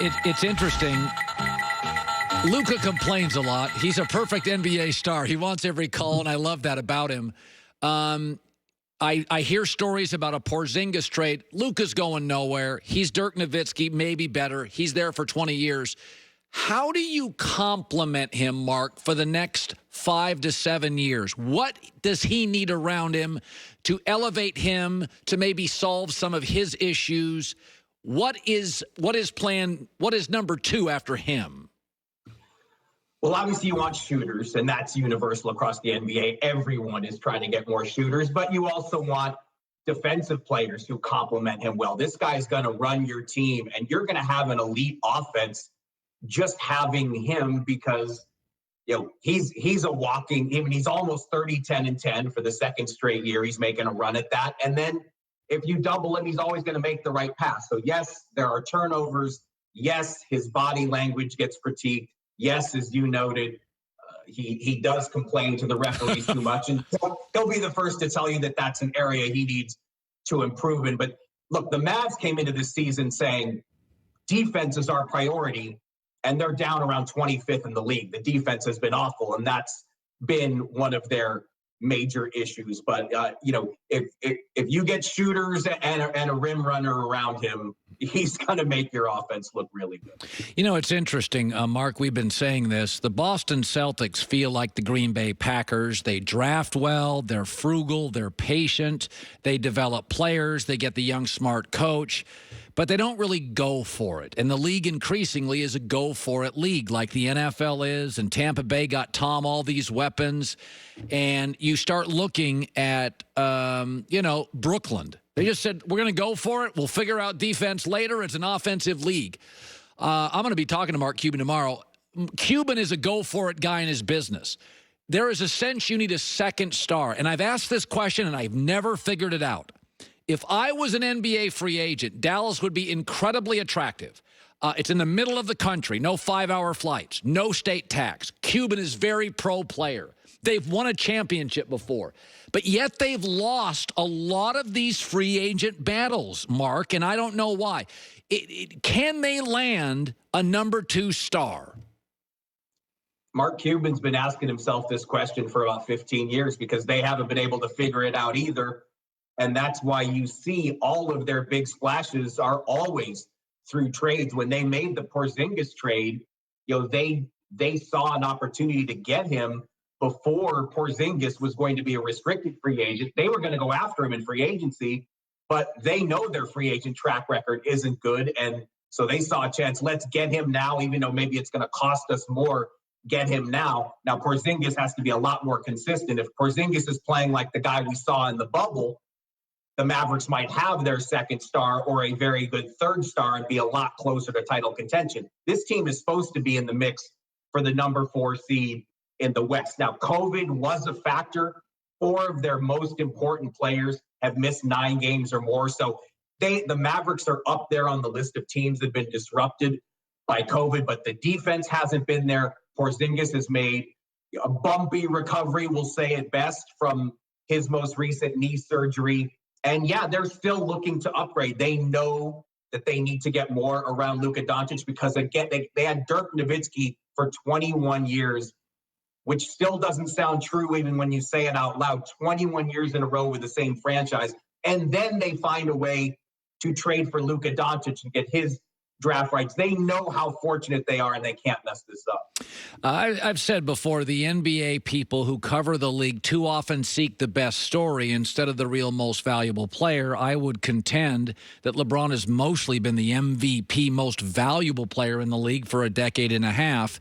It's interesting. Luka complains a lot. He's a perfect NBA star. He wants every call, and I love that about him. I hear stories about a Porzingis trade. Luka's going nowhere. He's Dirk Nowitzki, maybe better. He's there for 20 years. How do you compliment him, Marc, for the next 5 to 7 years? What does he need around him to elevate him, to maybe solve some of his issues? What is number 2 after him? Well, obviously you want shooters, and that's universal across the NBA. Everyone is trying to get more shooters, but you also want defensive players who complement him well. This guy's going to run your team, and you're going to have an elite offense just having him, because he's a walking, I mean, he's almost 30, 10, and 10 for the second straight year. He's making a run at that. And then if you double him, he's always going to make the right pass. So yes, there are turnovers. Yes, his body language gets critiqued. Yes, as you noted, he does complain to the referees too much. And he'll be the first to tell you that that's an area he needs to improve in. But look, the Mavs came into this season saying defense is our priority, and they're down around 25th in the league. The defense has been awful, and that's been one of their major issues. But if you get shooters and a rim runner around him, he's going to make your offense look really good. It's interesting, Marc, we've been saying this. The Boston Celtics feel like the Green Bay Packers. They draft well, they're frugal, they're patient, they develop players, they get the young, smart coach, but they don't really go for it. And the league increasingly is a go-for-it league like the NFL is, and Tampa Bay got Tom all these weapons. And you start looking at, Brooklyn. They just said, we're going to go for it. We'll figure out defense later. It's an offensive league. I'm going to be talking to Mark Cuban tomorrow. Cuban is a go-for-it guy in his business. There is a sense you need a second star. And I've asked this question, and I've never figured it out. If I was an NBA free agent, Dallas would be incredibly attractive. It's in the middle of the country, no 5-hour flights, no state tax. Cuban is very pro player. They've won a championship before, but yet they've lost a lot of these free agent battles, Marc, and I don't know why. Can they land a number 2 star? Mark Cuban's been asking himself this question for about 15 years because they haven't been able to figure it out either. And that's why you see all of their big splashes are always through trades. When they made the Porzingis trade, they saw an opportunity to get him before Porzingis was going to be a restricted free agent. They were going to go after him in free agency, but they know their free agent track record isn't good. And so they saw a chance. Let's get him now, even though maybe it's going to cost us more. Get him now. Now, Porzingis has to be a lot more consistent. If Porzingis is playing like the guy we saw in the bubble, the Mavericks might have their second star or a very good third star and be a lot closer to title contention. This team is supposed to be in the mix for the number 4 seed in the West. Now, COVID was a factor. 4 of their most important players have missed 9 games or more. So the Mavericks are up there on the list of teams that have been disrupted by COVID, but the defense hasn't been there. Porzingis has made a bumpy recovery, we'll say at best, from his most recent knee surgery. And yeah, they're still looking to upgrade. They know that they need to get more around Luka Doncic because, again, they had Dirk Nowitzki for 21 years, which still doesn't sound true even when you say it out loud. 21 years in a row with the same franchise. And then they find a way to trade for Luka Doncic and get his draft rights. They know how fortunate they are, and they can't mess this up. I've said before, the NBA people who cover the league too often seek the best story instead of the real most valuable player. I would contend that LeBron has mostly been the MVP, most valuable player in the league for a decade and a half.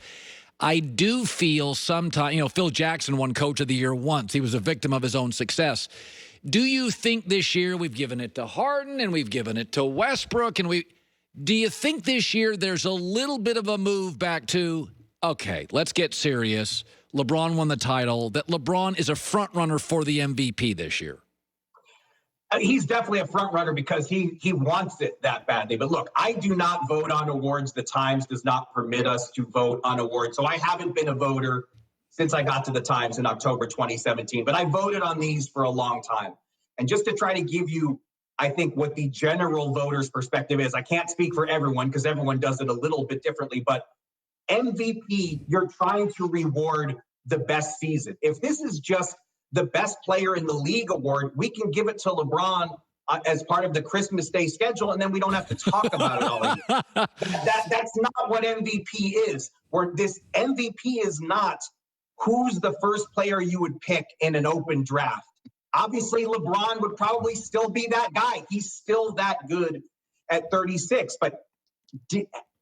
I do feel sometimes, Phil Jackson won Coach of the Year once. He was a victim of his own success. Do you think this year we've given it to Harden and we've given it to Westbrook and do you think this year there's a little bit of a move back to, okay, let's get serious. LeBron won the title, that LeBron is a front runner for the MVP this year? He's definitely a front runner because he wants it that badly. But look, I do not vote on awards. The Times does not permit us to vote on awards. So I haven't been a voter since I got to the Times in October 2017. But I voted on these for a long time. And just to try to give you I think what the general voters' perspective is, I can't speak for everyone because everyone does it a little bit differently, but MVP, you're trying to reward the best season. If this is just the best player in the league award, we can give it to LeBron as part of the Christmas Day schedule, and then we don't have to talk about it all year. That's not what MVP is. Where this MVP is not who's the first player you would pick in an open draft. Obviously, LeBron would probably still be that guy. He's still that good at 36. But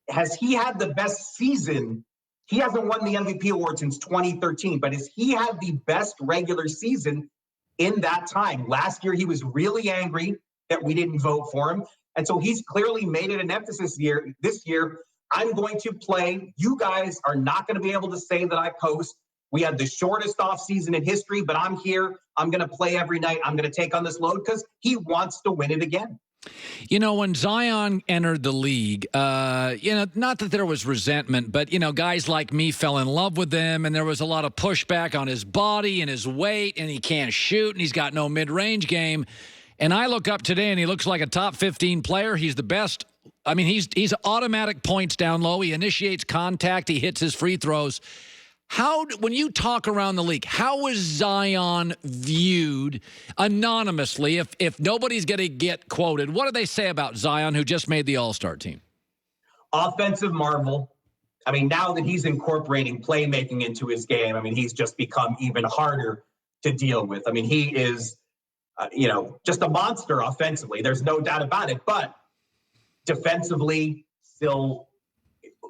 has he had the best season? He hasn't won the MVP award since 2013. But has he had the best regular season in that time? Last year, he was really angry that we didn't vote for him. And so he's clearly made it an emphasis this year. I'm going to play. You guys are not going to be able to say that I post. We had the shortest offseason in history, but I'm here. I'm going to play every night. I'm going to take on this load because he wants to win it again. You know, when Zion entered the league, not that there was resentment, but, guys like me fell in love with him, and there was a lot of pushback on his body and his weight, and he can't shoot, and he's got no mid-range game. And I look up today, and he looks like a top 15 player. He's the best. I mean, he's automatic points down low. He initiates contact. He hits his free throws. When you talk around the league, how is Zion viewed anonymously? If nobody's going to get quoted, what do they say about Zion, who just made the All-Star team? Offensive marvel. I mean, now that he's incorporating playmaking into his game, I mean, he's just become even harder to deal with. I mean, he is, just a monster offensively. There's no doubt about it. But defensively, still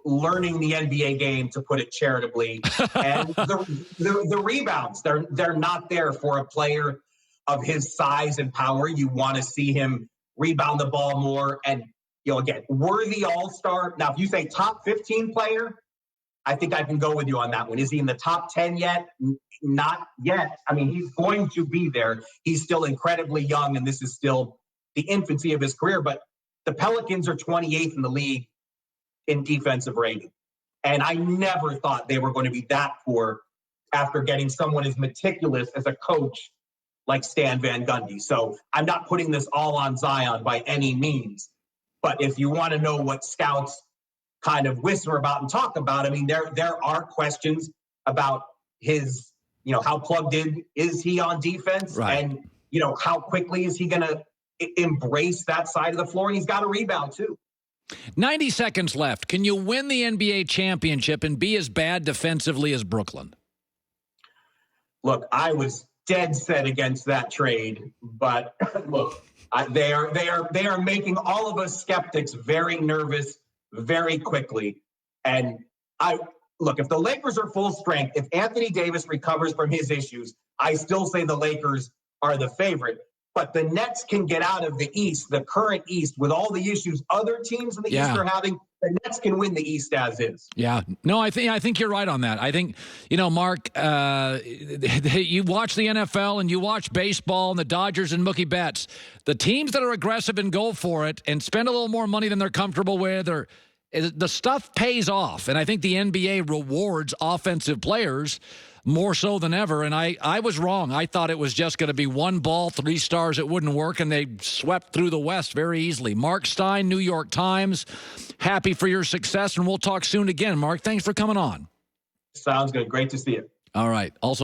learning the NBA game, to put it charitably. And the rebounds, they're not there for a player of his size and power. You want to see him rebound the ball more and, again, worthy all-star. Now, if you say top 15 player, I think I can go with you on that one. Is he in the top 10 yet? Not yet. I mean, he's going to be there. He's still incredibly young, and this is still the infancy of his career. But the Pelicans are 28th in the league in defensive rating. And I never thought they were going to be that poor after getting someone as meticulous as a coach like Stan Van Gundy. So I'm not putting this all on Zion by any means. But if you want to know what scouts kind of whisper about and talk about, I mean, there are questions about his, how plugged in is he on defense? Right. And, how quickly is he going to embrace that side of the floor? And he's got a rebound too. 90 seconds left. Can you win the NBA championship and be as bad defensively as Brooklyn? Look, I was dead set against that trade, but look, they are making all of us skeptics very nervous very quickly. And if the Lakers are full strength, if Anthony Davis recovers from his issues, I still say the Lakers are the favorite. But the Nets can get out of the East, the current East, with all the issues other teams in the East are having. The Nets can win the East as is. Yeah. No, I think you're right on that. I think, Mark, you watch the NFL and you watch baseball and the Dodgers and Mookie Betts. The teams that are aggressive and go for it and spend a little more money than they're comfortable with, the stuff pays off. And I think the NBA rewards offensive players more so than ever. And I was wrong. I thought it was just going to be one ball, 3 stars. It wouldn't work, and they swept through the West very easily. Marc Stein, New York Times, happy for your success, and we'll talk soon again. Mark, thanks for coming on. Sounds good. Great to see you. All right. Also,